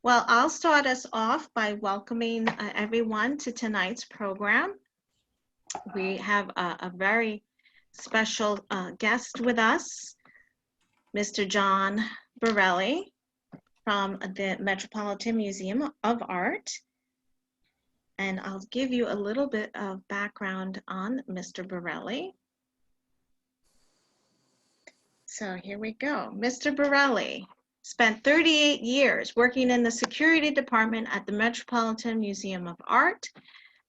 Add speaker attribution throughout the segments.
Speaker 1: Well, I'll start us off by welcoming everyone to tonight's program. We have a very special guest with us, Mr. John Borelli from the Metropolitan Museum of Art. And I'll give you a little bit of background on Mr. Borelli. So here we go. Mr. Borelli spent 38 years working in the security department at the Metropolitan Museum of Art.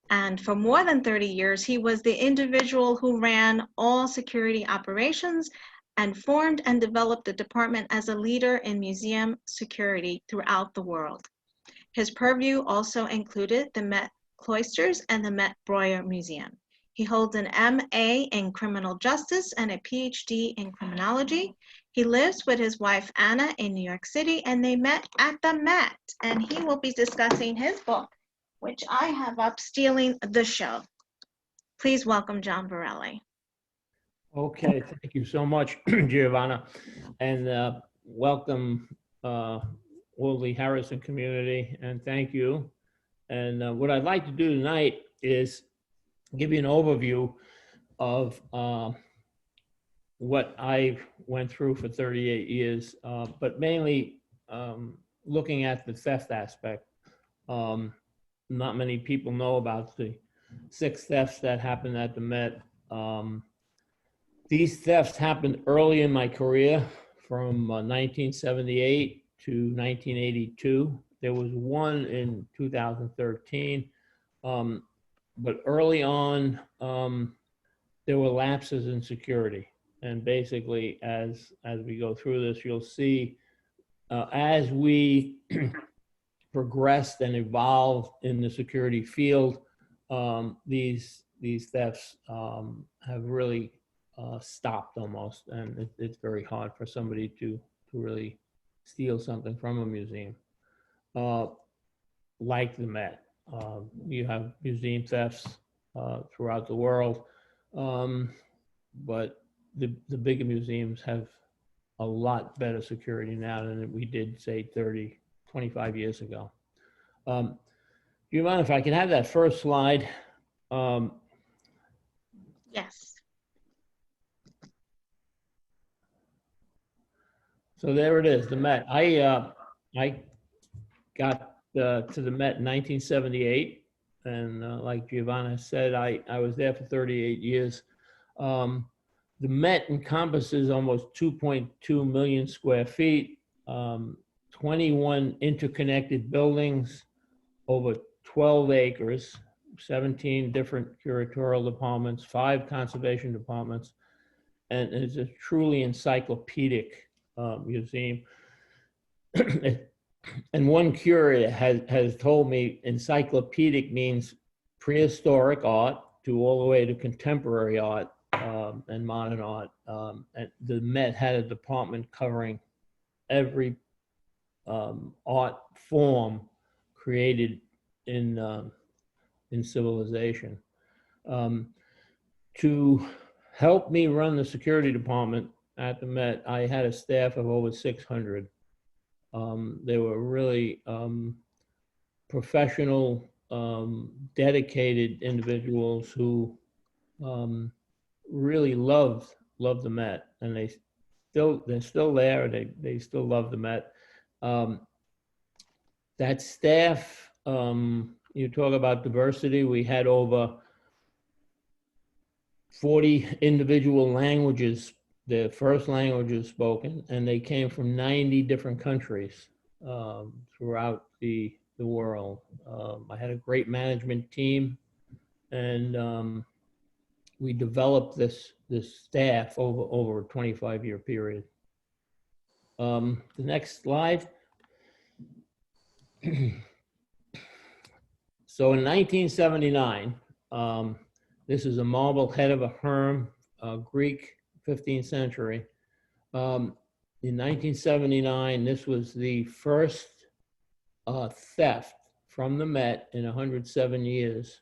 Speaker 1: And for more than 30 years, he was the individual who ran all security operations and formed and developed the department as a leader in museum security throughout the world. His purview also included the Met Cloisters and the Met Breuer Museum. He holds an MA in criminal justice and a PhD in criminology. He lives with his wife, Anna, in New York City, and they met at the Met. And he will be discussing his book, which I have up, Stealing the Show. Please welcome John Borelli.
Speaker 2: Okay, thank you so much, Giovanna, and welcome all the Harrison community, and thank you. And what I'd like to do tonight is give you an overview of what I went through for 38 years, but mainly looking at the theft aspect. Not many people know about the 6 thefts that happened at the Met. These thefts happened early in my career, from 1978 to 1982. There was one in 2013, but early on, there were lapses in security. And basically, as we go through this, you'll see as we progressed and evolved in the security field, these thefts have really stopped almost, and it's very hard for somebody to really steal something from a museum. Like the Met, you have museum thefts throughout the world, but the bigger museums have a lot better security now than we did, say, 30, 25 years ago. Do you mind if I can have that first slide?
Speaker 1: Yes.
Speaker 2: So there it is, the Met. I got to the Met in 1978, and like Giovanna said, I was there for 38 years. The Met encompasses almost 2.2 million square feet, 21 interconnected buildings, over 12 acres, 17 different curatorial departments, 5 conservation departments, and it's a truly encyclopedic museum. And one curator has told me encyclopedic means prehistoric art to all the way to contemporary art and modern art. And the Met had a department covering every art form created in civilization. To help me run the security department at the Met, I had a staff of over 600. They were really professional, dedicated individuals who really loved the Met, and they're still there. They still love the Met. That staff, you talk about diversity. We had over 40 individual languages, their first languages spoken, and they came from 90 different countries throughout the world. I had a great management team, and we developed this staff over a 25-year period. The next slide. So in 1979, this is a marble head of a herm, Greek, 15th century. In 1979, this was the first theft from the Met in 107 years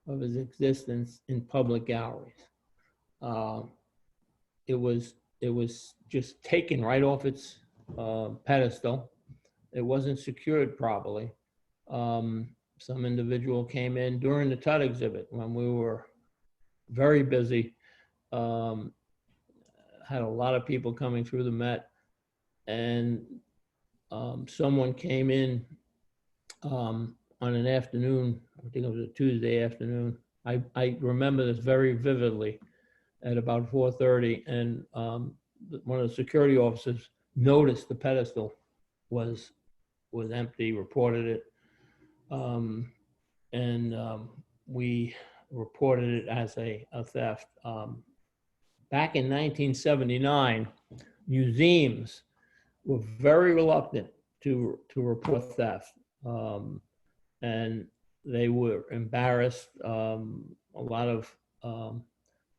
Speaker 2: of its existence in public galleries. It was just taken right off its pedestal. it wasn't secured properly. Some individual came in during the Tut exhibit when we were very busy, had a lot of people coming through the Met, and someone came in on an afternoon, I think it was a Tuesday afternoon. I remember this very vividly at about 4:30, and one of the security officers noticed the pedestal was empty, reported it, and we reported it as a theft. Back in 1979, museums were very reluctant to report theft, and they were embarrassed. A lot of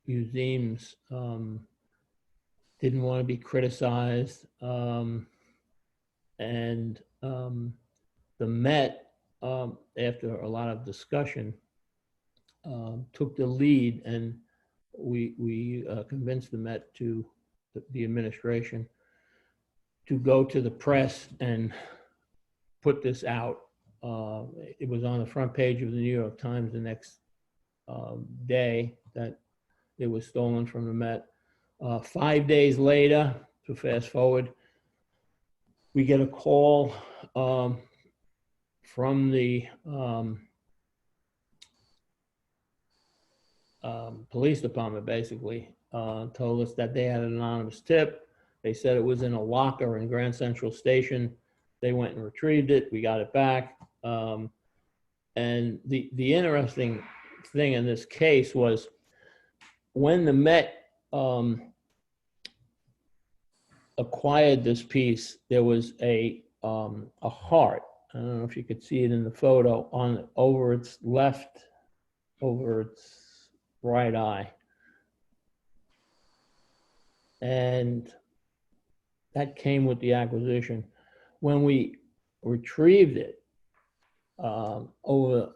Speaker 2: museums didn't want to be criticized, and the Met, after a lot of discussion, took the lead, and we convinced the Met to the administration to go to the press and put this out. It was on the front page of the New York Times the next day that it was stolen from the Met. 5 days later, to fast forward, we get a call from the police department, basically, told us that they had an anonymous tip. They said it was in a locker in Grand Central Station. They went and retrieved it. We got it back. And the interesting thing in this case was when the Met acquired this piece, there was a heart. I don't know if you could see it in the photo over its right eye. And that came with the acquisition. When we retrieved it, over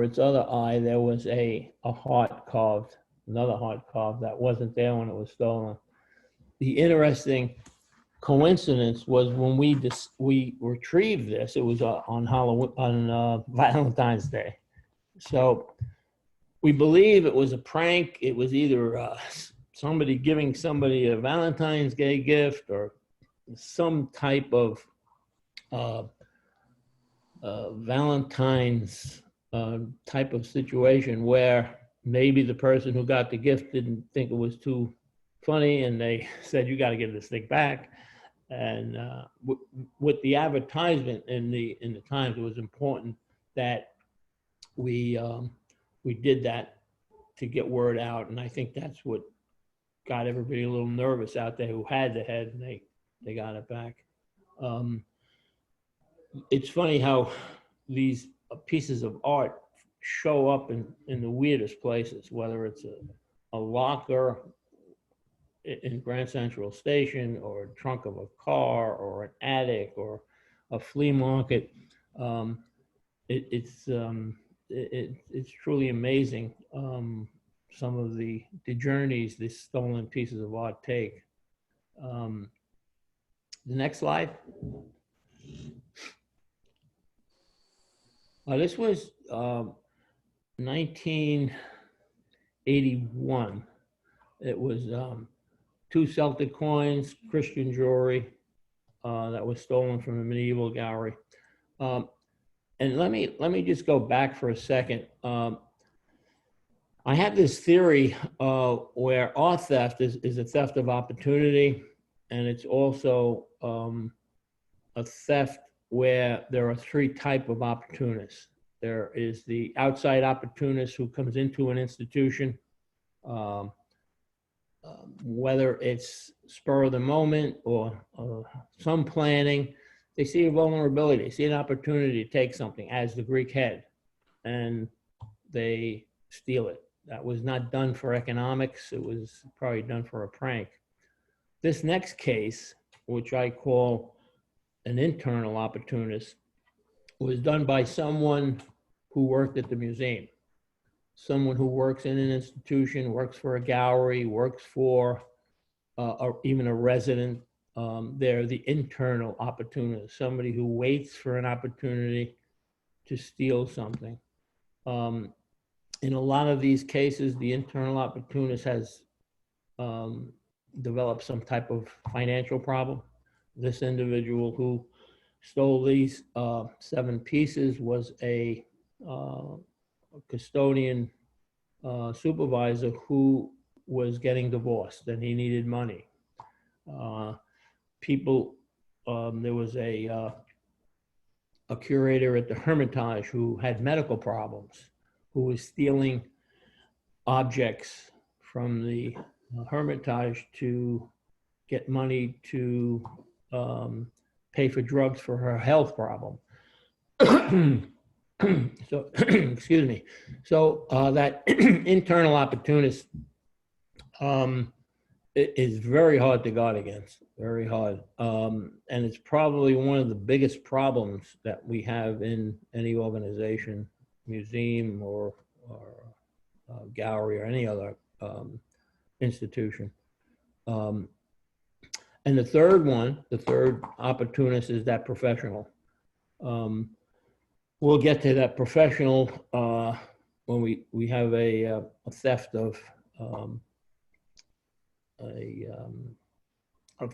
Speaker 2: its other eye, there was a heart carved, another heart carved that wasn't there when it was stolen. The interesting coincidence was when we retrieved this, it was on Valentine's Day. So we believe it was a prank. It was either somebody giving somebody a Valentine's Day gift or some type of Valentine's type of situation where maybe the person who got the gift didn't think it was too funny, and they said, "You got to give this thing back." And with the advertisement in the Times, it was important that we did that to get word out, and I think that's what got everybody a little nervous out there who had the head, and they got it back. It's funny how these pieces of art show up in the weirdest places, whether it's a locker in Grand Central Station or a trunk of a car or an attic or a flea market. It's truly amazing, some of the journeys these stolen pieces of art take. The next slide. This was 1981. It was 2 Celtic coins, Christian jewelry that was stolen from the medieval gallery. And let me just go back for a second. I have this theory where art theft is a theft of opportunity, and it's also a theft where there are 3 types of opportunists. There is the outside opportunist who comes into an institution, whether it's spur of the moment or some planning. They see a vulnerability, they see an opportunity to take something, as the Greek had, and they steal it. That was not done for economics. It was probably done for a prank. This next case, which I call an internal opportunist, was done by someone who worked at the museum. Someone who works in an institution, works for a gallery, works for or even a resident they're the internal opportunist, somebody who waits for an opportunity to steal something. In a lot of these cases, the internal opportunist has developed some type of financial problem. This individual who stole these 7 pieces was a custodian supervisor who was getting divorced and he needed money. There was a curator at the Hermitage who had medical problems, who was stealing objects from the Hermitage to get money to pay for drugs for her health problem. So, excuse me. So that internal opportunist it is very hard to guard against, very hard. And it's probably one of the biggest problems that we have in any organization, museum or gallery or any other institution. And the third opportunist is that professional. We'll get to that professional when we have a theft of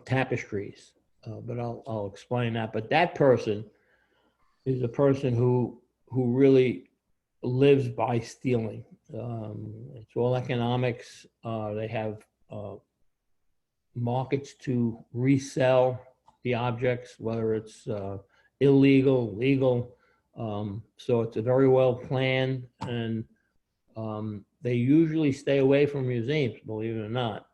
Speaker 2: tapestries, but I'll explain that. But that person is a person who really lives by stealing. It's all economics. They have markets to resell the objects, whether it's illegal, legal. So it's a very well planned, and they usually stay away from museums, believe it or not.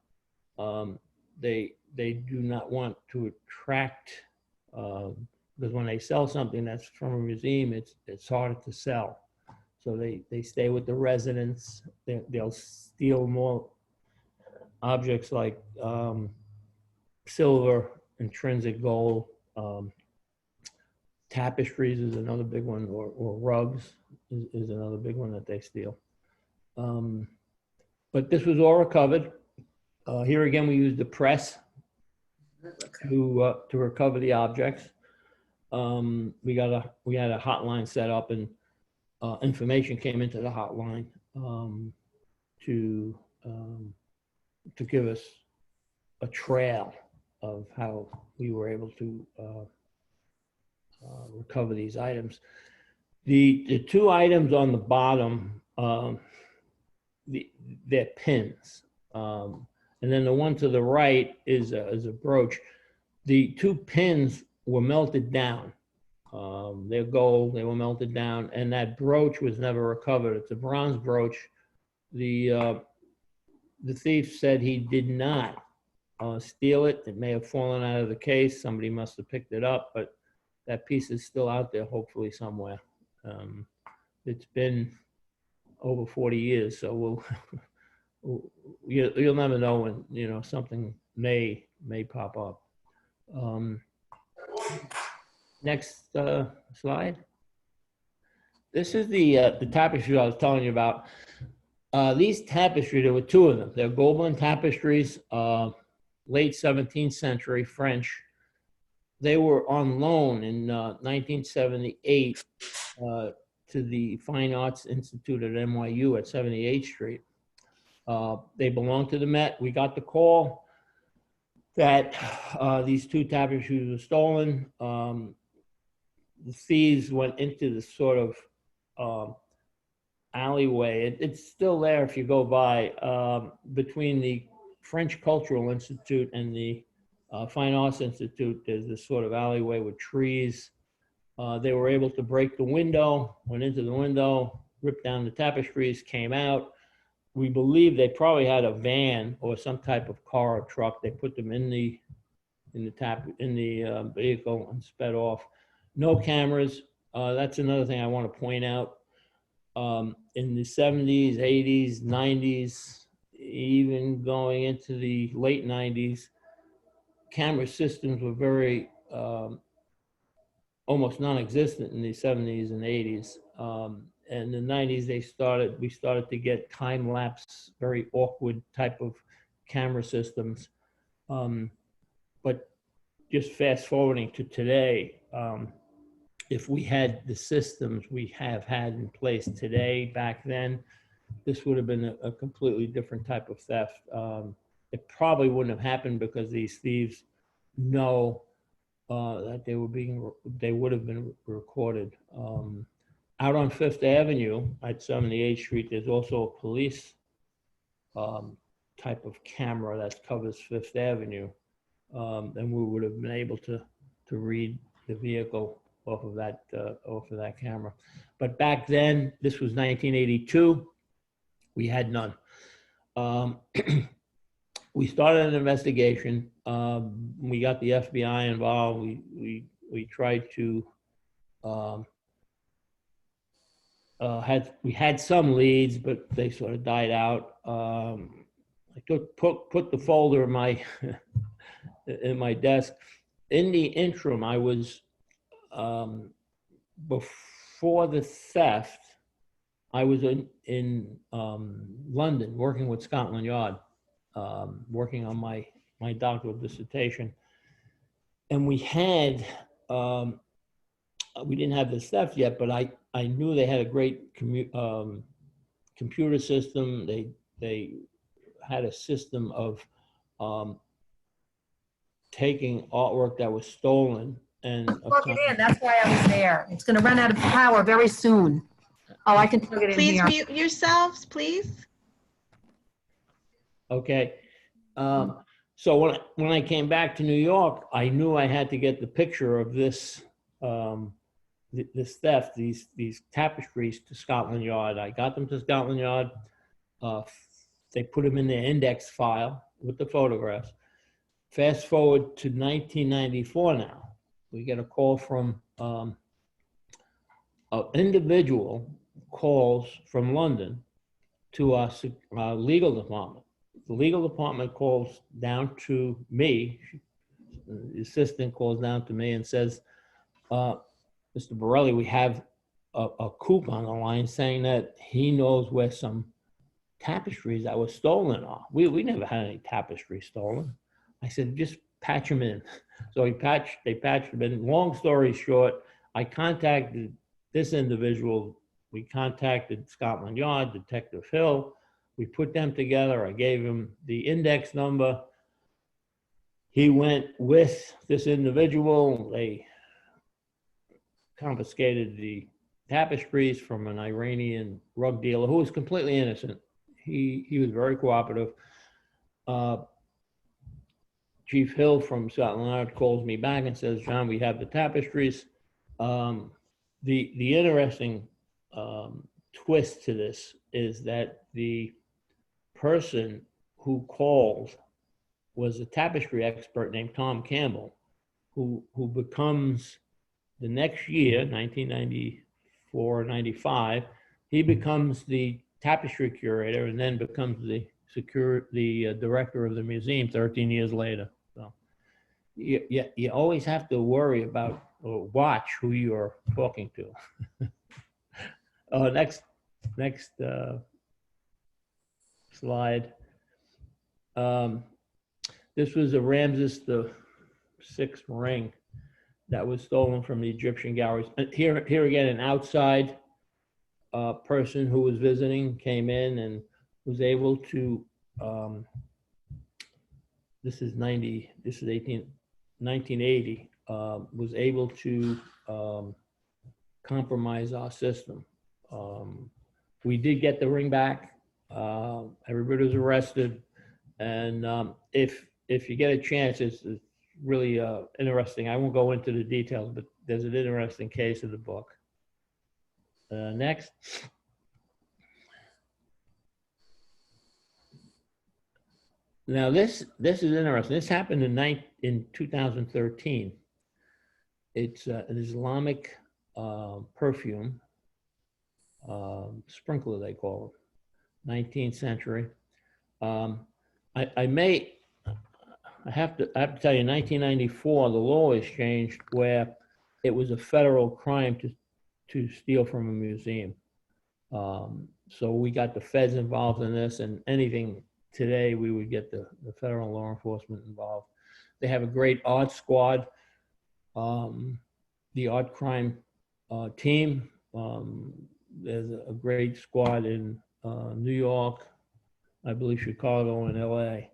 Speaker 2: They do not want to attract, because when they sell something that's from a museum, it's harder to sell. So they stay with the residents. They'll steal more objects like silver, intrinsic gold. Tapestries is another big one, or rugs is another big one that they steal. But this was all recovered. Here again, we used the press to recover the objects. We had a hotline set up, and information came into the hotline to give us a trail of how we were able to recover these items. The 2 items on the bottom, they're pins. And then the one to the right is a brooch. The 2 pins were melted down. They're gold, they were melted down, and that brooch was never recovered. It's a bronze brooch. The thief said he did not steal it. It may have fallen out of the case. Somebody must have picked it up, but that piece is still out there, hopefully somewhere. It's been over 40 years, so you'll never know when something may pop up. Next slide. This is the tapestry I was telling you about. These tapestries, there were 2 of them. They're Gobelin tapestries, late 17th century French. They were on loan in 1978 to the Fine Arts Institute at NYU at 78th Street. They belonged to the Met. We got the call that these 2 tapestries were stolen. The thieves went into the sort of alleyway. It's still there if you go by, between the French Cultural Institute and the Fine Arts Institute. There's this sort of alleyway with trees. They were able to break the window, went into the window, ripped down the tapestries, came out. We believe they probably had a van or some type of car or truck. They put them in the vehicle and sped off. No cameras. That's another thing I want to point out. In the 70s, 80s, 90s, even going into the late 90s, camera systems were very almost non-existent in the 70s and 80s. And in the 90s, we started to get time-lapse, very awkward type of camera systems. But just fast forwarding to today, if we had the systems we have had in place today, back then, this would have been a completely different type of theft. It probably wouldn't have happened because these thieves know that they would have been recorded. Out on Fifth Avenue at 78th Street, there's also a police type of camera that covers Fifth Avenue. And we would have been able to read the vehicle off of that camera. But back then, this was 1982, we had none. We started an investigation. We got the FBI involved. We tried to we had some leads, but they sort of died out. I put the folder in my in my desk. In the interim, I was before the theft, I was in London working with Scotland Yard, working on my doctoral dissertation, and we had we didn't have the theft yet, but I knew they had a great computer system. They had a system of taking artwork that was stolen and
Speaker 3: Plug it in, that's why I was there. It's gonna run out of power very soon. Oh, I can plug it in
Speaker 1: Please
Speaker 3: here.
Speaker 1: mute yourselves, please.
Speaker 2: Okay. So when I came back to New York, I knew I had to get the picture of this this theft, these tapestries, to Scotland Yard. I got them to Scotland Yard. They put them in their index file with the photographs. Fast forward to 1994 now. We get a call from an individual calls from London to our legal department. The legal department calls down to me. The assistant calls down to me and says, Mr. Borelli, we have a coop on the line saying that he knows where some tapestries that were stolen are. We never had any tapestries stolen. I said, just patch them in. So they patched them in. Long story short, I contacted this individual. We contacted Scotland Yard, Detective Hill. We put them together. I gave him the index number. He went with this individual. They confiscated the tapestries from an Iranian rug dealer who was completely innocent. He was very cooperative. Chief Hill from Scotland Yard calls me back and says, John, we have the tapestries. The interesting twist to this is that the person who called was a tapestry expert named Tom Campbell, who becomes, the next year, 1994, 95, he becomes the tapestry curator and then becomes the director of the museum 13 years later. So you always have to worry about or watch who you're talking to. Next slide. This was a Ramses VI ring that was stolen from the Egyptian galleries. Here again, an outside person who was visiting came in and was able to, this is 1980, was able to compromise our system. We did get the ring back. Everybody was arrested. And if you get a chance, it's really interesting. I won't go into the details, but there's an interesting case in the book. Next. Now this is interesting. This happened in 2013. It's an Islamic perfume, sprinkler they call it, 19th century. I have to tell you, in 1994, the law was changed where it was a federal crime to steal from a museum. So we got the feds involved in this, and anything today, we would get the federal law enforcement involved. They have a great art squad, the art crime team. There's a great squad in New York, I believe Chicago and LA.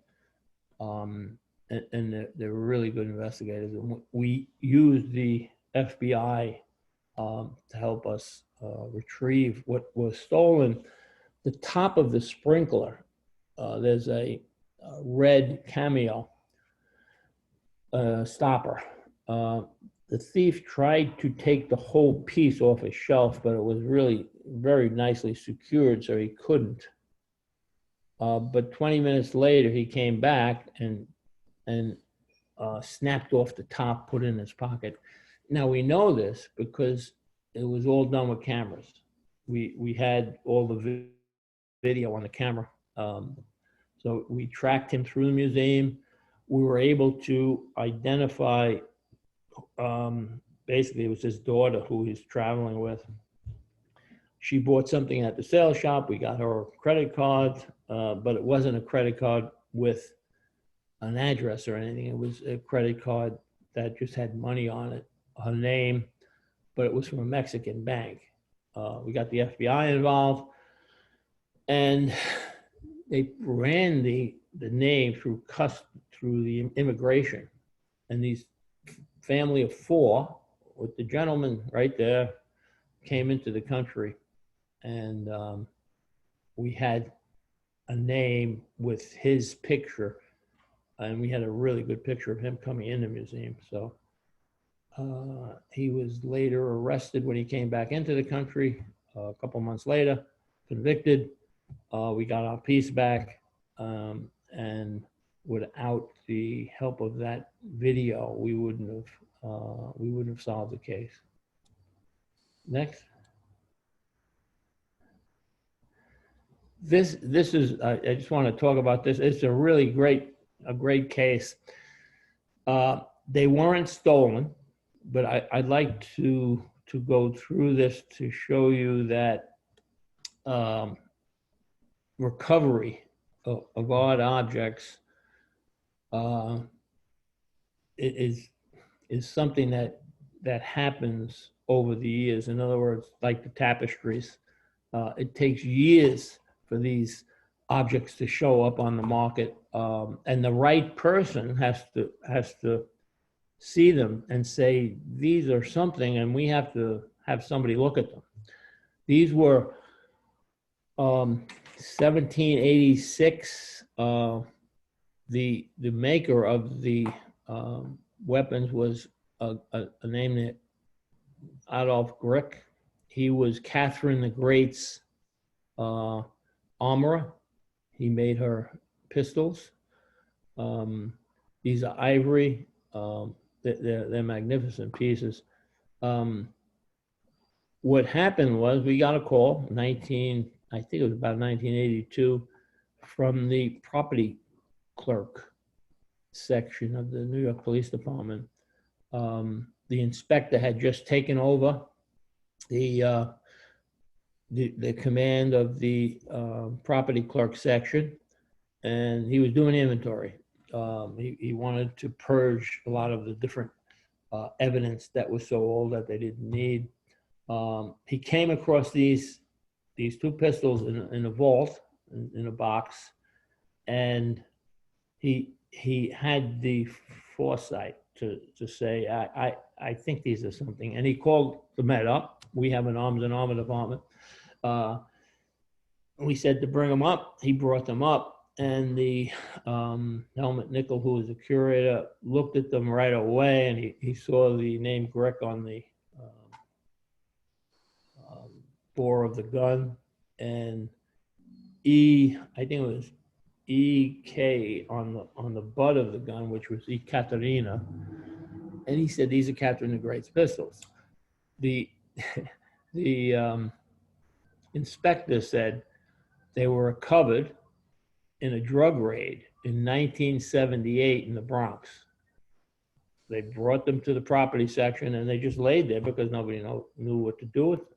Speaker 2: And they're really good investigators. And we use the FBI to help us retrieve what was stolen. The top of the sprinkler, there's a red cameo stopper. The thief tried to take the whole piece off a shelf, but it was really very nicely secured, so he couldn't. But 20 minutes later, he came back and snapped off the top, put it in his pocket. Now we know this because it was all done with cameras. We had all the video on the camera. So we tracked him through the museum. We were able to identify, basically it was his daughter who he's traveling with. She bought something at the sales shop. We got her a credit card, but it wasn't a credit card with an address or anything. It was a credit card that just had money on it, her name, but it was from a Mexican bank. We got the FBI involved, and they ran the name through the immigration. And these family of four, with the gentleman right there, came into the country, and we had a name with his picture, and we had a really good picture of him coming in the museum. So he was later arrested when he came back into the country a couple months later, convicted. We got our piece back, and without the help of that video, we wouldn't have solved the case. Next. This is, I just want to talk about this. It's a really great case. They weren't stolen, but I'd like to go through this to show you that recovery of odd objects is something that happens over the years. In other words, like the tapestries, it takes years for these objects to show up on the market, and the right person has to see them and say, these are something, and we have to have somebody look at them. These were 1786. The maker of the weapons was a name named Adolf Grick. He was Catherine the Great's armorer. He made her pistols. These are ivory. They're magnificent pieces. What happened was we got a call, I think it was about 1982, from the property clerk section of the New York Police Department. The inspector had just taken over the command of the property clerk section, and he was doing inventory. He wanted to purge a lot of the different evidence that was so old that they didn't need. He came across these two pistols in a vault, in a box, and he had the foresight to say, I think these are something. And he called the Met up. We have an arms and armor department. We said to bring them up. He brought them up, and the Helmut Nickel, who was the curator, looked at them right away, and he saw the name Grick on the bore of the gun, and I think it was EK on the butt of the gun, which was Ekaterina. And he said, these are Catherine the Great's pistols. The inspector said they were recovered in a drug raid in 1978 in the Bronx. They brought them to the property section, and they just laid there because nobody knew what to do with them.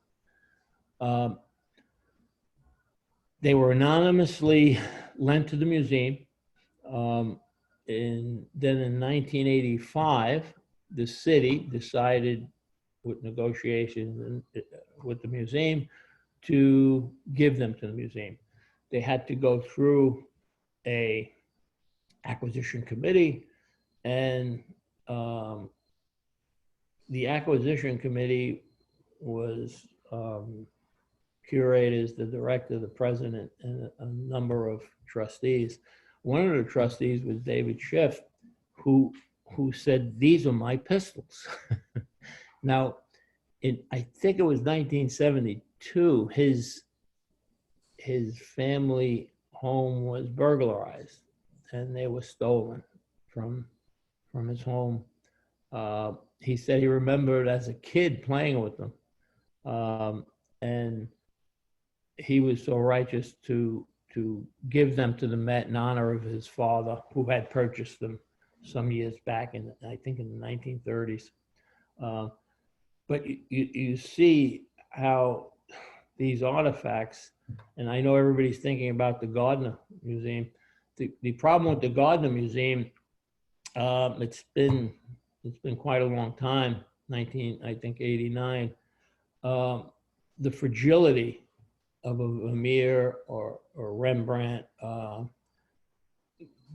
Speaker 2: They were anonymously lent to the museum. then in 1985, the city decided, with negotiations with the museum, to give them to the museum. They had to go through a acquisition committee, and the acquisition committee was curators, the director, the president, and a number of trustees. One of the trustees was David Schiff, who said, "These are my pistols." Now, I think it was 1972, his family home was burglarized, and they were stolen from his home. He said he remembered as a kid playing with them, and he was so righteous to give them to the Met in honor of his father, who had purchased them some years back I think in the 1930s. But you see how these artifacts, and I know everybody's thinking about the Gardner Museum. The problem with the Gardner Museum, it's been quite a long time, I think 89. The fragility of a Vermeer or Rembrandt,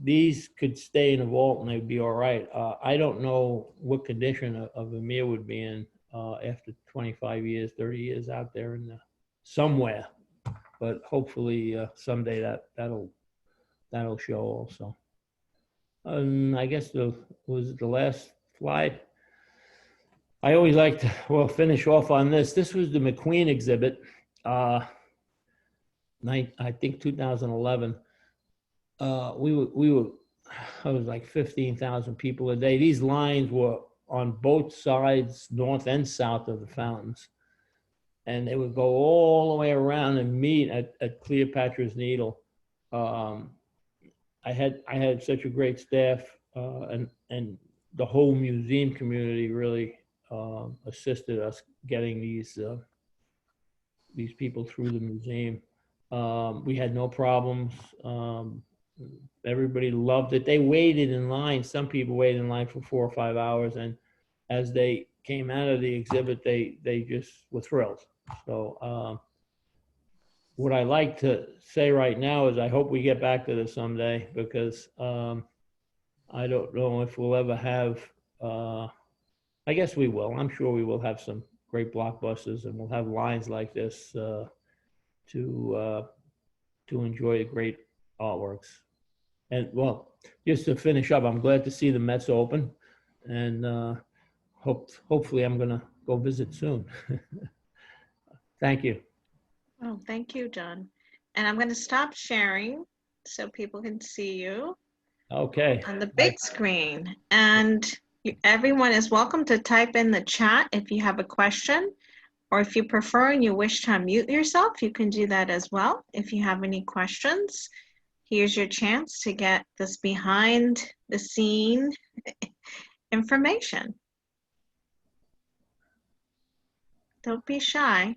Speaker 2: these could stay in a vault and they'd be all right. I don't know what condition a Vermeer would be in after 25 years, 30 years out there in somewhere, but hopefully someday that'll show also. I guess was the last slide. I always like to finish off on this. This was the Mcqueen Exhibit, I think 2011. I was like 15,000 people a day. These lines were on both sides, north and south of the fountains. And they would go all the way around and meet at Cleopatra's Needle. I had such a great staff, and the whole museum community really assisted us getting these people through the museum. We had no problems. Everybody loved it. They waited in line. Some people waited in line for 4 or 5 hours, and as they came out of the exhibit, they just were thrilled. So what I like to say right now is I hope we get back to this someday, because I don't know if we'll ever have, I guess we will. I'm sure we will have some great blockbusters, and we'll have lines like this to enjoy the great artworks. And just to finish up, I'm glad to see the Mets open, and hopefully I'm gonna go visit soon. Thank you.
Speaker 1: Oh, thank you, John. And I'm going to stop sharing so people can see you
Speaker 2: Okay.
Speaker 1: on the big screen. And everyone is welcome to type in the chat if you have a question, or if you prefer and you wish to unmute yourself, you can do that as well. If you have any questions, here's your chance to get this behind the scene information. Don't be shy.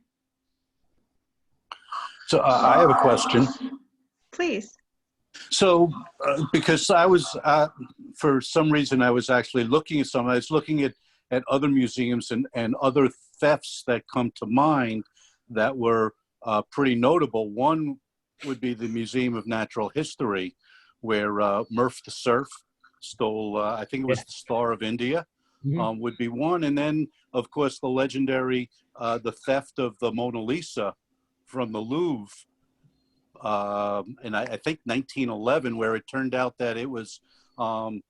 Speaker 4: So I have a question.
Speaker 1: Please.
Speaker 4: So because I was, for some reason, I was actually looking at some, I was looking at other museums and other thefts that come to mind that were pretty notable. One would be the Museum of Natural History, where Murph the Surf stole, I think it was the Star of India, would be one. And then, of course, the legendary, the theft of the Mona Lisa from the Louvre, and I think 1911, where it turned out that it was an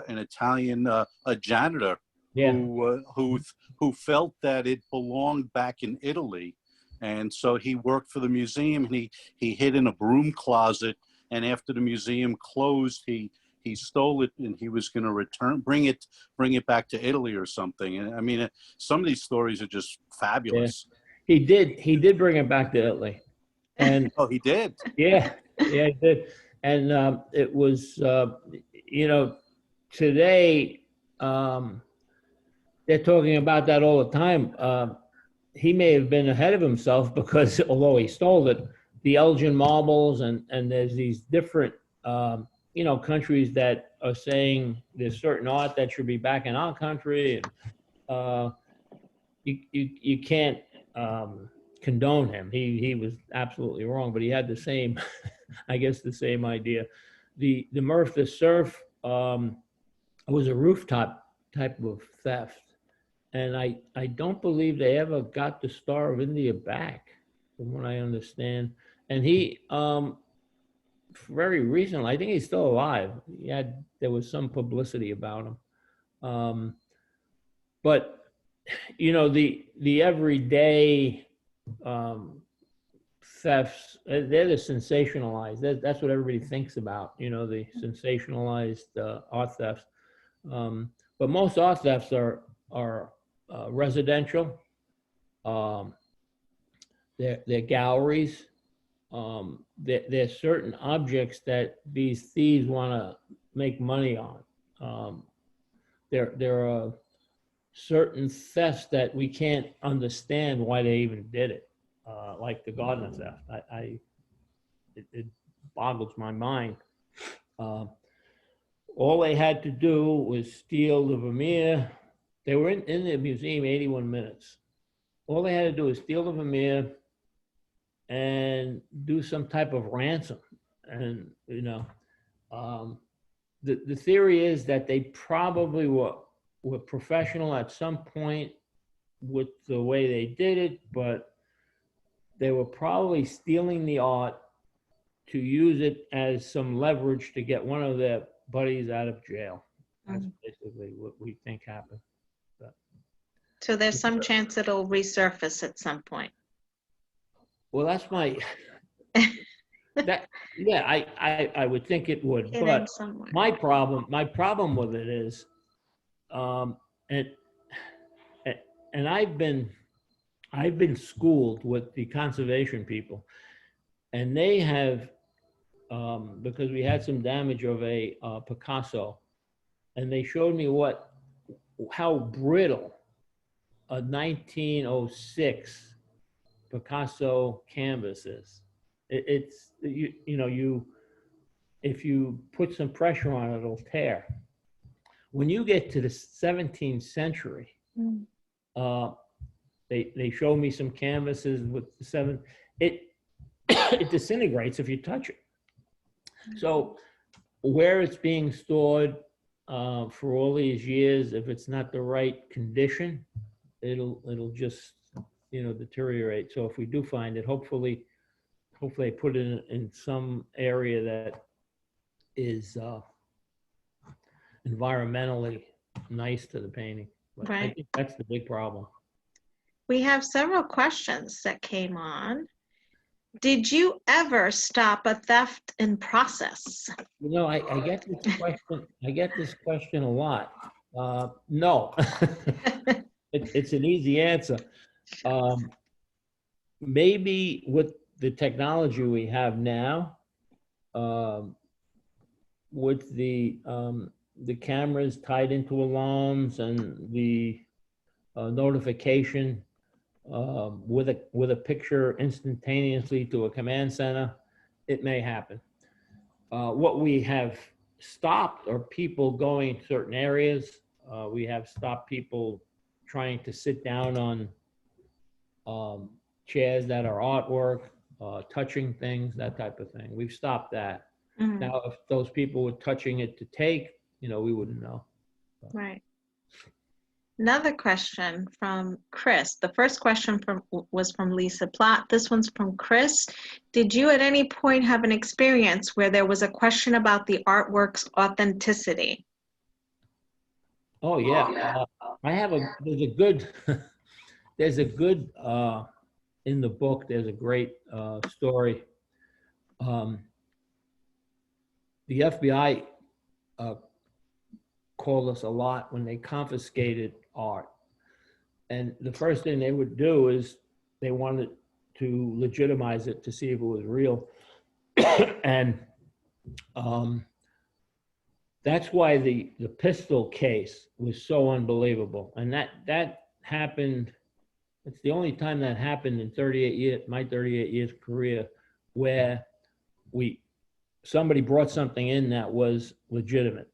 Speaker 4: Italian a janitor who felt that it belonged back in Italy, and so he worked for the museum, and he hid in a broom closet, and after the museum closed, he stole it, and he was going to bring it back to Italy or something. And I mean, some of these stories are just fabulous.
Speaker 2: Yeah. He did bring it back to Italy, and
Speaker 4: oh, he did.
Speaker 2: Yeah, he did, and it was today they're talking about that all the time. He may have been ahead of himself, because although he stole it, the Elgin marbles and there's these different countries that are saying there's certain art that should be back in our country, and you can't condone him. He was absolutely wrong, but he had the same, I guess, the same idea. The Murph the Surf was a rooftop type of theft, and I don't believe they ever got the Star of India back, from what I understand. And he very recently, I think he's still alive. There was some publicity about him, but you know, the everyday thefts, they're the sensationalized. That's what everybody thinks about. You know, the sensationalized art thefts. But most art thefts are residential. They're galleries. There's certain objects that these thieves want to make money on. There are certain thefts that we can't understand why they even did it, like the Gardner theft. It boggles my mind. All they had to do was steal the Vermeer. They were in the museum 81 minutes. All they had to do was steal the Vermeer and do some type of ransom. And, you know, the theory is that they probably were professional at some point with the way they did it, but they were probably stealing the art to use it as some leverage to get one of their buddies out of jail. That's basically what we think happened.
Speaker 1: So there's some chance it'll resurface at some point.
Speaker 2: Well, that's my, yeah, I would think it would,
Speaker 1: Hidden
Speaker 2: but
Speaker 1: somewhere.
Speaker 2: my problem with it is, and I've been schooled with the conservation people, and they have, because we had some damage of a Picasso, and they showed me how brittle a 1906 Picasso canvas is. It's if you put some pressure on it, it'll tear. When you get to the 17th century, they show me some canvases with the it disintegrates if you touch it. So where it's being stored for all these years, if it's not the right condition, it'll just, you know, deteriorate. So if we do find it, hopefully they put it in some area that is environmentally nice to the painting. But I
Speaker 1: Right.
Speaker 2: think that's the big problem.
Speaker 1: We have several questions that came on. Did you ever stop a theft in process?
Speaker 2: You know, I get this question. I get this question a lot. No, it's an easy answer. Maybe with the technology we have now, with the cameras tied into alarms and the notification with a picture instantaneously to a command center, it may happen. What we have stopped are people going to certain areas. We have stopped people trying to sit down on chairs that are artwork, touching things, that type of thing. We've stopped that. Now, if those people were touching it to take, you know, we wouldn't know.
Speaker 1: Right. Another question from Chris. The first question was from Lisa Platt. This one's from Chris. Did you at any point have an experience where there was a question about the artwork's authenticity?
Speaker 2: Oh yeah, there's a good in the book. There's a great story. The FBI called us a lot when they confiscated art, and the first thing they would do is they wanted to legitimize it to see if it was real, and that's why the pistol case was so unbelievable. And that happened, it's the only time that happened in 38 years, my 38 years career, where somebody brought something in that was legitimate.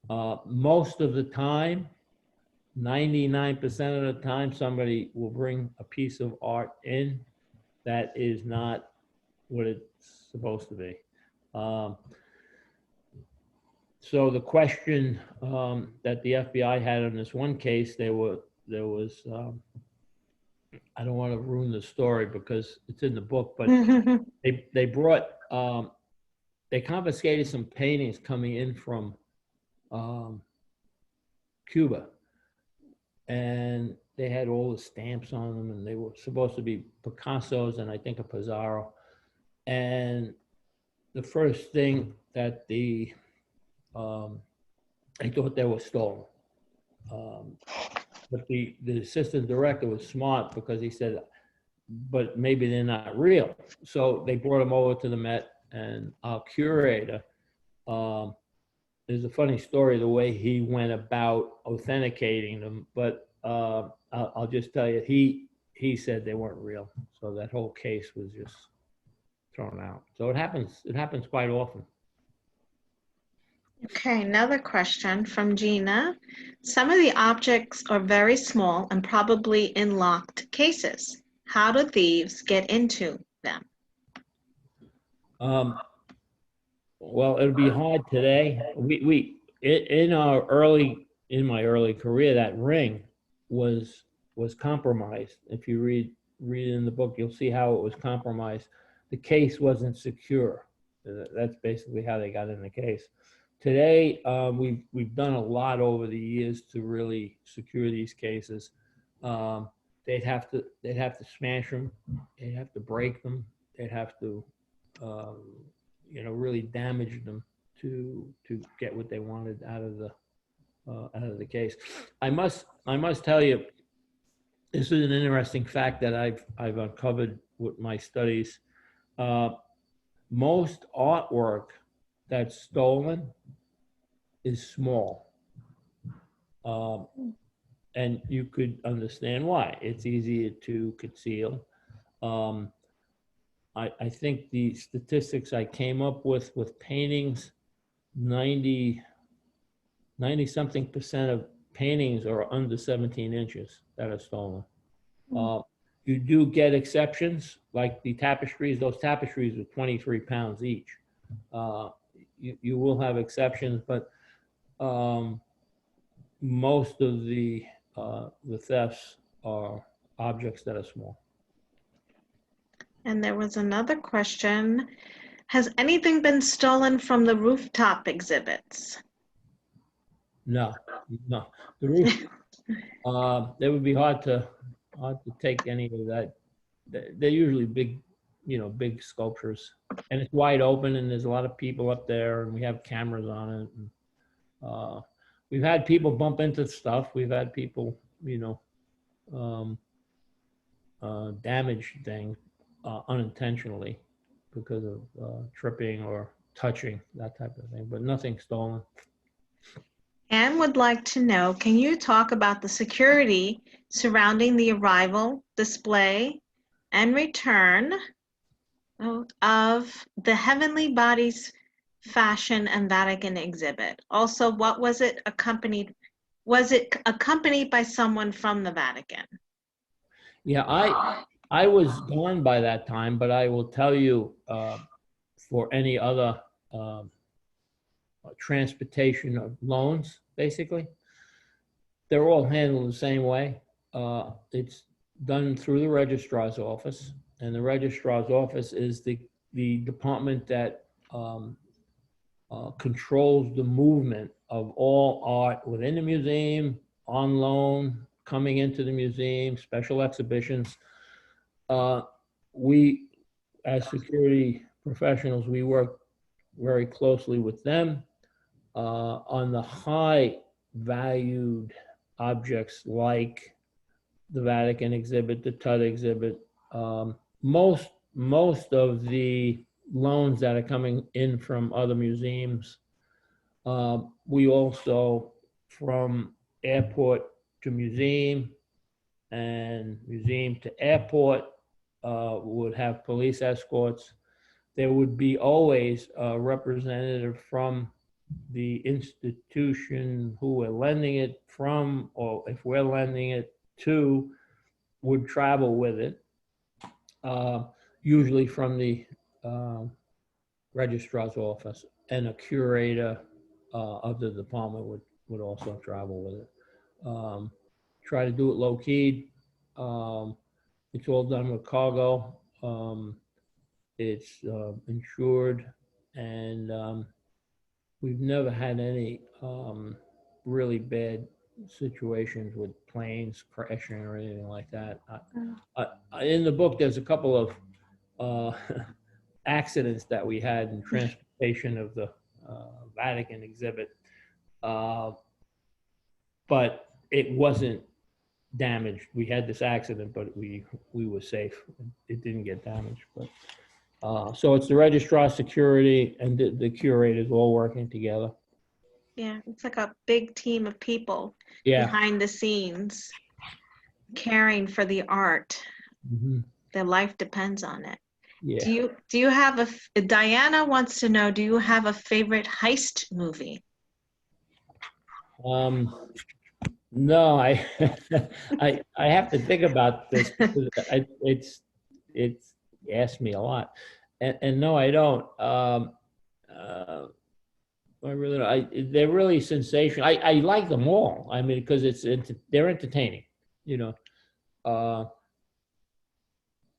Speaker 2: Most of the time, 99% of the time, somebody will bring a piece of art in that is not what it's supposed to be. So the question that the FBI had on this one case, there was, I don't want to ruin the story because it's in the book, but they brought, they confiscated some paintings coming in from Cuba. And they had all the stamps on them, and they were supposed to be Picasso's and I think a Pizarro. And the first thing that I thought they were stolen. But the assistant director was smart because he said, but maybe they're not real. So they brought them over to the Met, and our curator, there's a funny story the way he went about authenticating them, but I'll just tell you, he said they weren't real. So that whole case was just thrown out. So it happens quite often.
Speaker 1: Okay, another question from Gina. Some of the objects are very small and probably in locked cases. How do thieves get into them?
Speaker 2: Well, it'll be hard today. In my early career, that ring was compromised. If you read in the book, you'll see how it was compromised. The case wasn't secure. That's basically how they got in the case. Today, we've done a lot over the years to really secure these cases. They'd have to smash them. They'd have to break them. They'd have to really damage them to get what they wanted out of the case. I must tell you, this is an interesting fact that I've uncovered with my studies. Most artwork that's stolen is small, and you could understand why. It's easier to conceal. I think the statistics I came up with paintings, 90-something% of paintings are under 17 inches that are stolen. You do get exceptions, like the tapestries. Those tapestries are 23 pounds each. You will have exceptions, but most of the thefts are objects that are small.
Speaker 1: And there was another question. Has anything been stolen from the Rooftop exhibits?
Speaker 2: No. The roof, it would be hard to take any of that. They're usually big, big sculptures, and it's wide open, and there's a lot of people up there, and we have cameras on it. And, we've had people bump into stuff. We've had people, damage things unintentionally because of tripping or touching, that type of thing, but nothing stolen.
Speaker 1: Anne would like to know, can you talk about the security surrounding the arrival, display, and return of the Heavenly Bodies Fashion and Vatican exhibit? Also, was it accompanied by someone from the Vatican?
Speaker 2: Yeah, I was gone by that time, but I will tell you, for any other transportation of loans, basically, they're all handled the same way. It's done through the registrar's office, and the registrar's office is the department that controls the movement of all art within the museum, on loan, coming into the museum, special exhibitions. We, as security professionals, we work very closely with them on the high valued objects like the Vatican exhibit, the Tut exhibit. Most of the loans that are coming in from other museums, we also, from airport to museum and museum to airport, would have police escorts. There would be always a representative from the institution who we're lending it from, or if we're lending it to, would travel with it, usually from the registrar's office, and a curator of the department would also travel with it. Try to do it low key. It's all done with cargo. It's insured, and we've never had any really bad situations with planes crashing or anything like that. In the book, there's a couple of accidents that we had in transportation of the Vatican exhibit, but it wasn't damaged. We had this accident, but we were safe. It didn't get damaged. But so it's the registrar, security, and the curators all working together.
Speaker 1: Yeah, it's like a big team of people
Speaker 2: Yeah.
Speaker 1: behind the scenes caring for the art.
Speaker 2: Mm-hmm.
Speaker 1: Their life depends on it.
Speaker 2: Yeah.
Speaker 1: Do you have Diana wants to know, do you have a favorite heist movie?
Speaker 2: No, I I have to think about this because it's asked me a lot, and no, I don't. I really don't. They're really sensational. I like them all. I mean, because they're entertaining, you know. But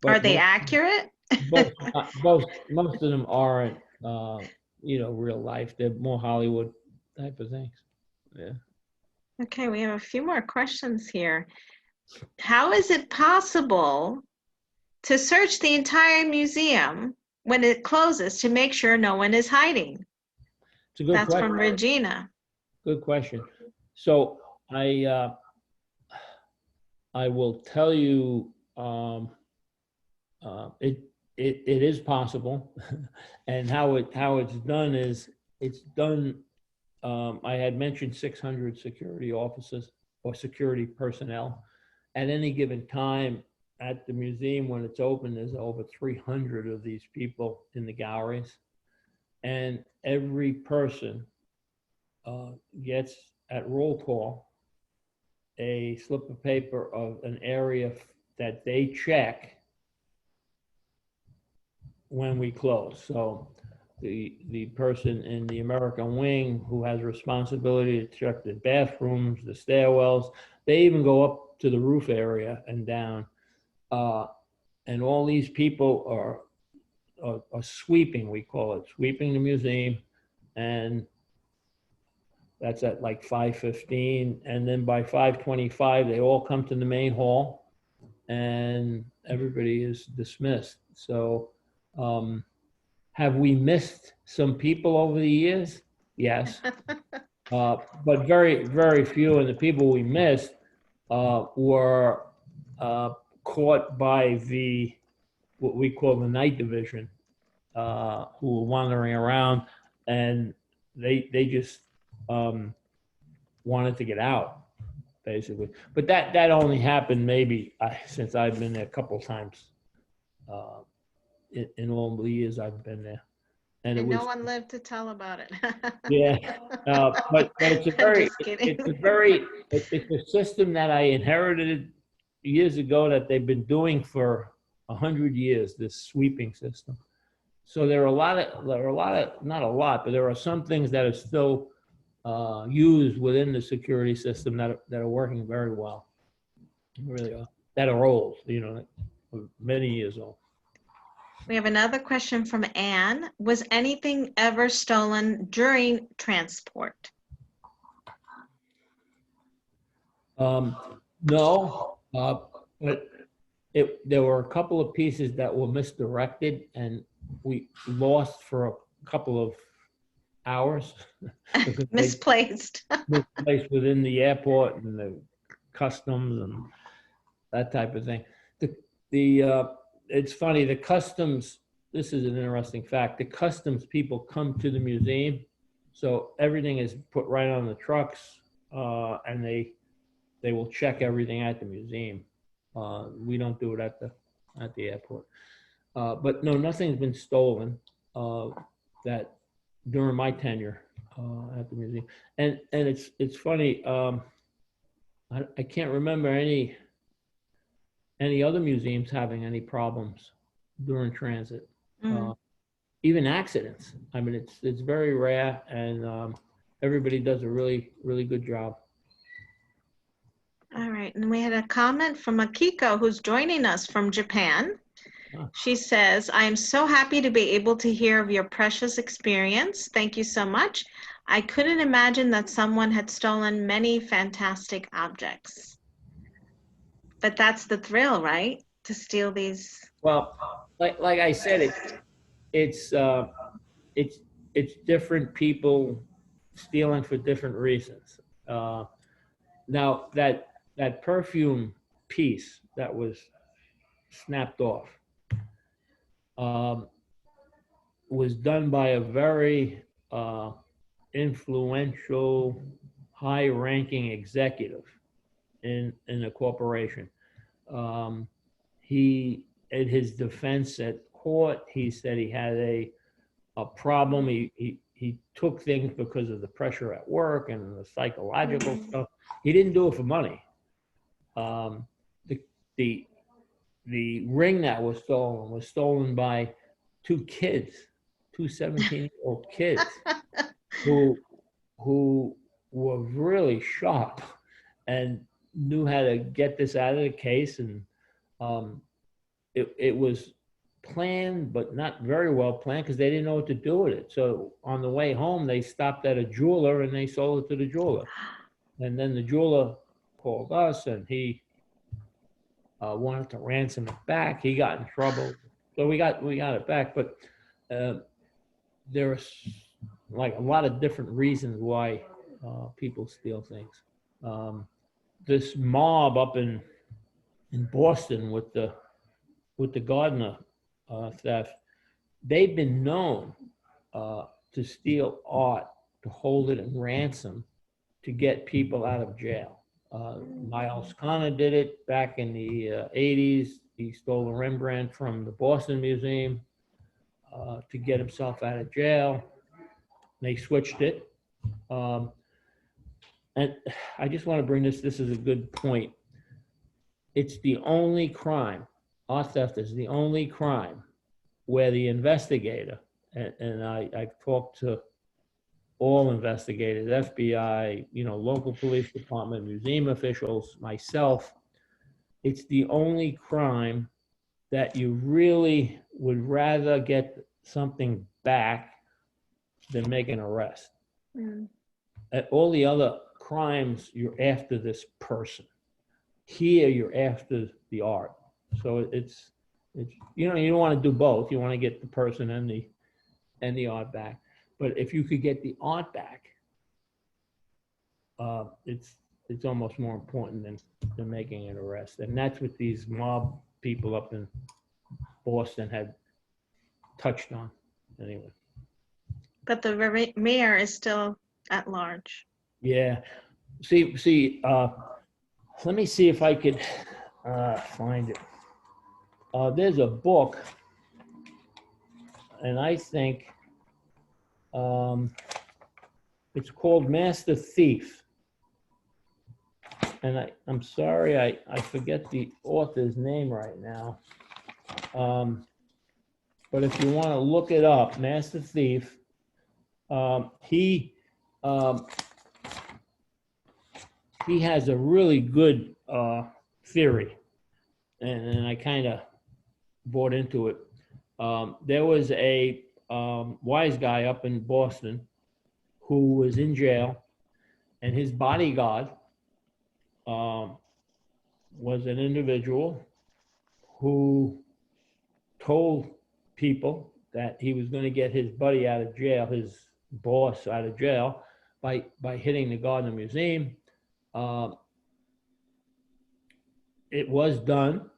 Speaker 1: Are they accurate?
Speaker 2: most of them aren't, real life. They're more Hollywood type of things. Yeah.
Speaker 1: Okay, we have a few more questions here. How is it possible to search the entire museum when it closes to make sure no one is hiding?
Speaker 2: It's a good
Speaker 1: That's
Speaker 2: question.
Speaker 1: from Regina.
Speaker 2: Good question. So I will tell you, it is possible, and how it's done is it's done. I had mentioned 600 security officers or security personnel. At any given time at the museum when it's open, there's over 300 of these people in the galleries, and every person gets at roll call a slip of paper of an area that they check when we close. So the person in the American wing who has responsibility to check the bathrooms, the stairwells, they even go up to the roof area and down. And all these people are sweeping, we call it, sweeping the museum. And that's at like 5:15. And then by 5:25, they all come to the main hall and everybody is dismissed. So, have we missed some people over the years? Yes. But very, very few. And the people we missed were caught by what we call the night division, who were wandering around, and they just wanted to get out, basically. But that only happened maybe since I've been there a couple of times. In all the years I've been there, and it was,
Speaker 1: no one lived to tell about it.
Speaker 2: yeah. But it's a system that I inherited years ago that they've been doing for 100 years. This sweeping system. So there are a lot of not a lot, but there are some things that are still used within the security system that are working very well. Really are. That are old, many years old.
Speaker 1: We have another question from Anne. Was anything ever stolen during transport?
Speaker 2: No, but there were a couple of pieces that were misdirected, and we lost for a couple of hours.
Speaker 1: Misplaced.
Speaker 2: Misplaced within the airport and the customs and that type of thing. It's funny, the customs, this is an interesting fact, the customs people come to the museum, so everything is put right on the trucks, and they will check everything at the museum. We don't do it at the airport. But no, nothing's been stolen that during my tenure. at the museum. And it's funny. I can't remember any other museums having any problems during transit.
Speaker 1: Mm.
Speaker 2: Even accidents. I mean, it's very rare, and everybody does a really, really good job.
Speaker 1: All right, and we had a comment from Akiko, who's joining us from Japan.
Speaker 2: Ah.
Speaker 1: She says, I am so happy to be able to hear of your precious experience. Thank you so much. I couldn't imagine that someone had stolen many fantastic objects. But that's the thrill, right? To steal these.
Speaker 2: Well, like I said, it's different people stealing for different reasons. Now that perfume piece that was snapped off was done by a very influential, high-ranking executive in a corporation. He, in his defense at court, he said he had a problem. He took things because of the pressure at work and the psychological stuff. He didn't do it for money. The ring that was stolen by two kids, two 17-year-old kids who were really sharp and knew how to get this out of the case. And it was planned, but not very well planned, because they didn't know what to do with it. So on the way home, they stopped at a jeweler and they sold it to the jeweler. And then the jeweler called us, and he wanted to ransom it back. He got in trouble, so we got it back. But there are like a lot of different reasons why people steal things. This mob up in Boston with the Gardner theft, they've been known to steal art, to hold it in ransom, to get people out of jail. Miles Connor did it back in the 80s. He stole a Rembrandt from the Boston Museum to get himself out of jail. They switched it. And I just want to bring this is a good point. It's the only crime, art theft is the only crime where the investigator, and I've talked to all investigators, FBI, local police department, museum officials, myself. It's the only crime that you really would rather get something back than make an arrest.
Speaker 1: Mm.
Speaker 2: At all the other crimes, you're after this person. Here, you're after the art. So it's you don't want to do both. You want to get the person and the art back. But if you could get the art back, it's almost more important than making an arrest. And that's what these mob people up in Boston had touched on, anyway.
Speaker 1: But the mayor is still at large.
Speaker 2: Yeah. See. Let me see if I could find it. There's a book, and I think it's called Master Thief. And I'm sorry, I forget the author's name right now. But if you want to look it up, Master Thief, he has a really good theory, and I kind of bought into it. There was a wise guy up in Boston who was in jail, and his bodyguard was an individual who told people that he was going to get his buddy out of jail, his boss out of jail, by hitting the Gardner Museum. It was done.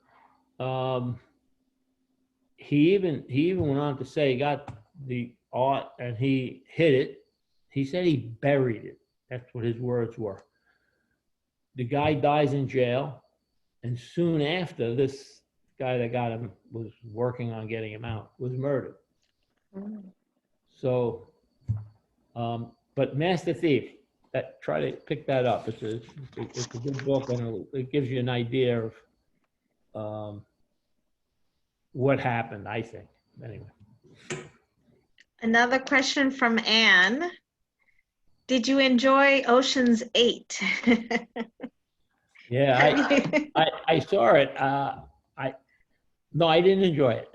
Speaker 2: He even went on to say he got the art and he hid it. He said he buried it. That's what his words were. The guy dies in jail, and soon after, this guy that got him, was working on getting him out, was murdered. So but Master Thief, try to pick that up. It's a good book, and it gives you an idea of what happened, I think. Anyway.
Speaker 1: Another question from Anne. Did you enjoy Ocean's 8?
Speaker 2: Yeah, I saw it. No, I didn't enjoy it.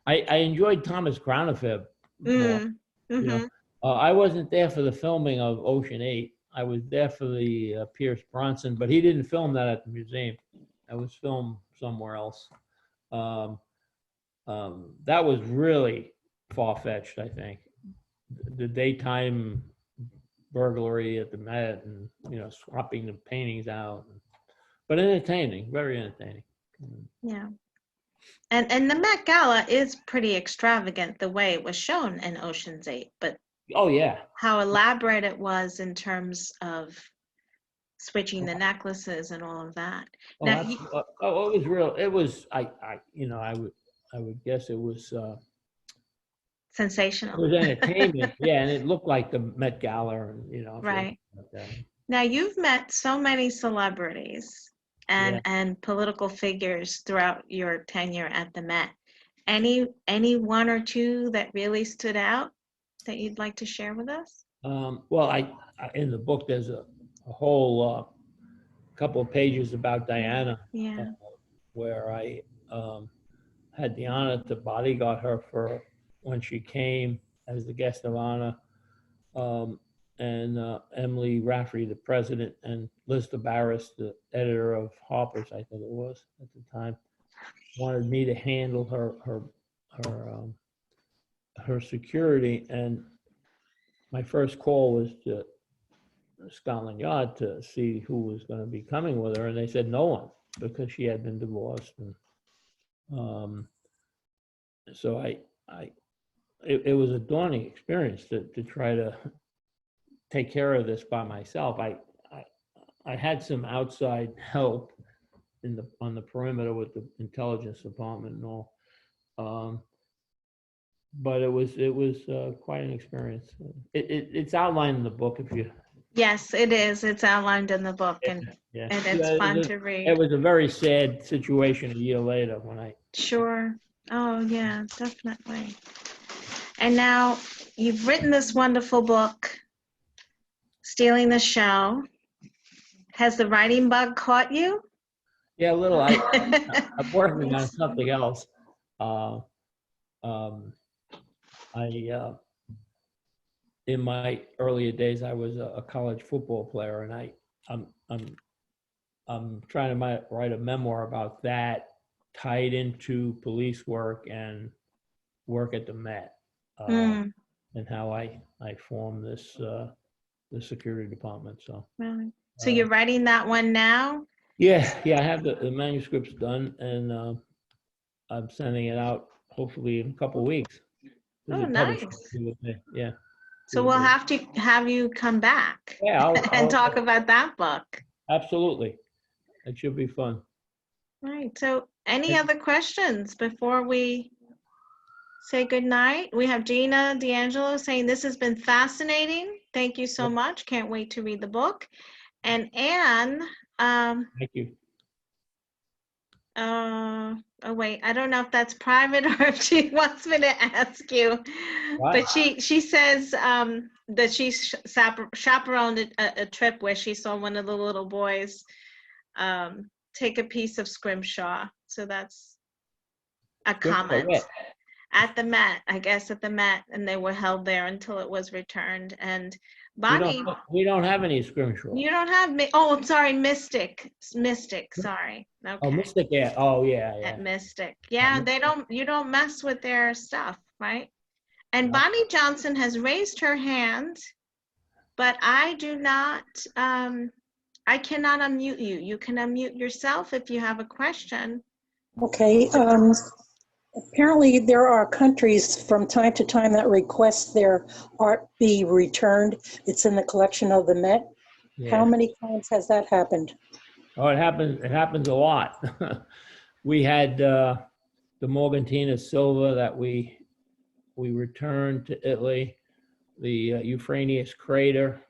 Speaker 2: I enjoyed Thomas Crownafib more. You know, I wasn't there for the filming of Ocean 8. I was there for the Pierce Brosnan, but he didn't film that at the museum. That was filmed somewhere else. That was really far-fetched, I think. The daytime burglary at the Met, and swapping the paintings out, but entertaining, very entertaining.
Speaker 1: Yeah. And the Met Gala is pretty extravagant the way it was shown in Ocean's 8, but
Speaker 2: Oh yeah,
Speaker 1: how elaborate it was in terms of switching the necklaces and all of that.
Speaker 2: oh,
Speaker 1: Now,
Speaker 2: it was real. It was I would guess it was
Speaker 1: sensational.
Speaker 2: entertainment. Yeah, and it looked like the Met Gala, and
Speaker 1: Right.
Speaker 2: like that.
Speaker 1: Now, you've met so many celebrities and political figures throughout your tenure at the Met. Any one or two that really stood out that you'd like to share with us?
Speaker 2: Well, I in the book there's a whole couple of pages about Diana,
Speaker 1: Yeah.
Speaker 2: where I had the honor to bodyguard her for when she came as the guest of honor. And Emily Rafferty, the president, and Liz Barris, the editor of Harper's, I think it was at the time, wanted me to handle her security. And my first call was to Scotland Yard to see who was going to be coming with her, and they said no one, because she had been divorced. And so it was a daunting experience to try to take care of this by myself. I had some outside help on the perimeter with the intelligence department and all, but it was quite an experience. It's outlined in the book if you.
Speaker 1: Yes, it is. It's outlined in the book, and it's fun to read.
Speaker 2: It was a very sad situation a year later when I.
Speaker 1: Sure. Oh, yeah, definitely. And now you've written this wonderful book, Stealing the Show. Has the writing bug caught you?
Speaker 2: Yeah, a little. I'm working on something else. In my earlier days, I was a college football player, and I'm trying to write a memoir about that, tied into police work and work at the Met, and how I formed this the security department. So.
Speaker 1: Really? So you're writing that one now?
Speaker 2: Yeah, I have the manuscripts done, and I'm sending it out hopefully in a couple of weeks.
Speaker 1: Oh, nice.
Speaker 2: Yeah.
Speaker 1: So we'll have to have you come back and talk about that book.
Speaker 2: Absolutely. It should be fun.
Speaker 1: Right. So any other questions before we say goodnight? We have Gina D'Angelo saying this has been fascinating. Thank you so much. Can't wait to read the book. And Anne.
Speaker 2: Thank you.
Speaker 1: Oh wait, I don't know if that's private or if she wants me to ask you.
Speaker 2: What?
Speaker 1: But she says that she chaperoned a trip where she saw one of the little boys take a piece of scrimshaw. So that's a comment. At the Met, I guess at the Met, and they were held there until it was returned. And Bonnie,
Speaker 2: we don't have any scrimshaw.
Speaker 1: you don't have me. Oh, I'm sorry, Mystic. Sorry. Okay.
Speaker 2: Oh, Mystic. Yeah. Oh, yeah.
Speaker 1: At Mystic. Yeah, you don't mess with their stuff, right? And Bonnie Johnson has raised her hand, but I do not, I cannot unmute you. You can unmute yourself if you have a question.
Speaker 5: Okay. Apparently there are countries from time to time that request their art be returned. It's in the collection of the Met.
Speaker 2: Yeah.
Speaker 5: How many times has that happened?
Speaker 2: Oh, it happens a lot. We had the Morgantina silver that we returned to Italy. the Euphrates crater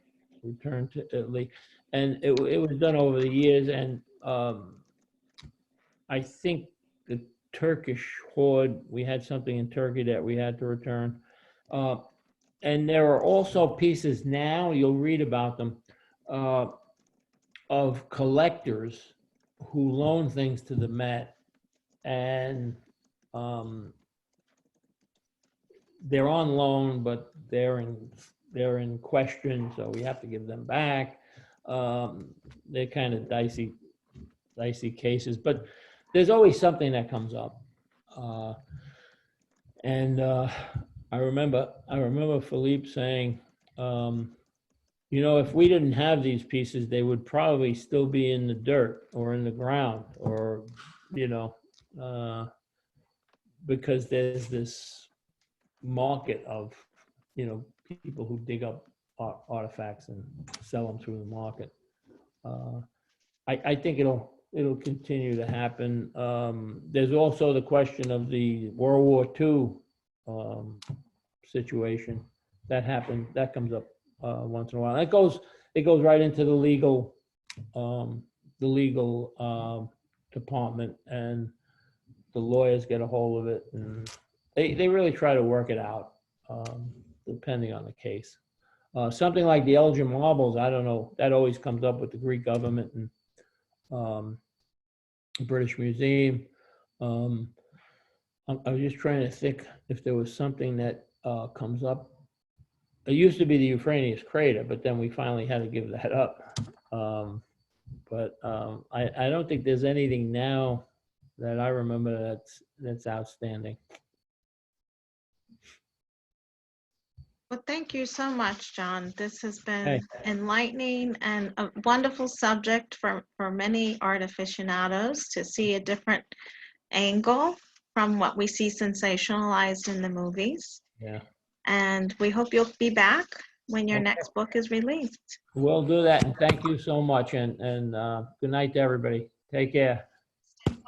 Speaker 2: returned to Italy, and it was done over the years. And I think the Turkish hoard, we had something in Turkey that we had to return. And there are also pieces now, you'll read about them, of collectors who loan things to the Met, and they're on loan, but they're in question, so we have to give them back. They're kind of dicey cases, but there's always something that comes up. I remember Philippe saying, you know, if we didn't have these pieces, they would probably still be in the dirt or in the ground, or, you know, because there's this market of, you know, people who dig up artifacts and sell them through the market. I think it'll continue to happen. There's also the question of the World War II situation that happened. That comes up once in a while. It goes right into the legal department, and the lawyers get a hold of it, and they really try to work it out, depending on the case. Something like the Elgin marbles, I don't know, that always comes up with the Greek government and British Museum. I was just trying to think if there was something that comes up. It used to be the Euphrates crater, but then we finally had to give that up. I don't think there's anything now that I remember that's outstanding.
Speaker 1: Well, thank you so much, John. This has been
Speaker 2: Hey.
Speaker 1: enlightening and a wonderful subject for many art aficionados to see a different angle from what we see sensationalized in the movies.
Speaker 2: Yeah.
Speaker 1: And we hope you'll be back when your
Speaker 2: Okay.
Speaker 1: next book is released.
Speaker 2: We'll do that, and thank you so much, and good night to everybody. Take care.